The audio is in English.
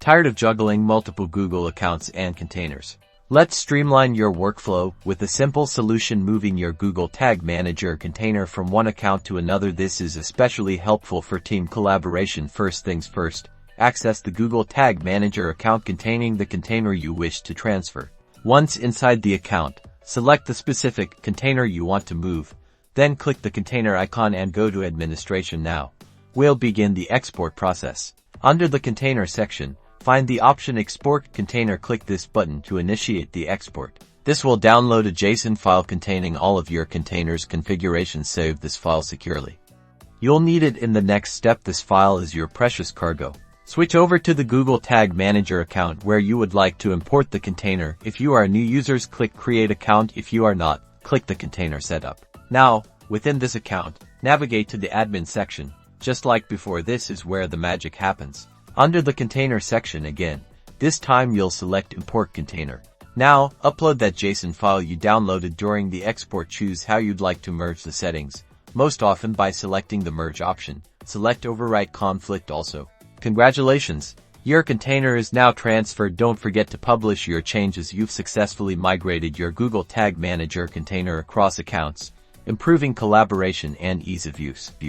Tired of juggling multiple Google accounts and containers? Let's streamline your workflow with a simple solution: moving your Google Tag Manager container from one account to another. This is especially helpful for team collaboration. First things first, access the Google Tag Manager account containing the container you wish to transfer. Once inside the account, select the specific container you want to move, then click the container icon and go to Administration. Now, we'll begin the export process. Under the Container section, find the option Export Container. Click this button to initiate the export. This will download a JSON file containing all of your container's configurations. Save this file securely. You'll need it in the next step. This file is your precious cargo. Switch over to the Google Tag Manager account where you would like to import the container. If you are new users, click Create Account. If you are not, click the Container Setup. Now, within this account, navigate to the Admin section. Just like before, this is where the magic happens. Under the Container section again, this time you'll select Import Container. Now, upload that JSON file you downloaded during the export. Choose how you'd like to merge the settings, most often by selecting the Merge option. Select Overwrite Conflict also. Congratulations! Your container is now transferred. Don't forget to publish your changes. You've successfully migrated your Google Tag Manager container across accounts, improving collaboration and ease of use.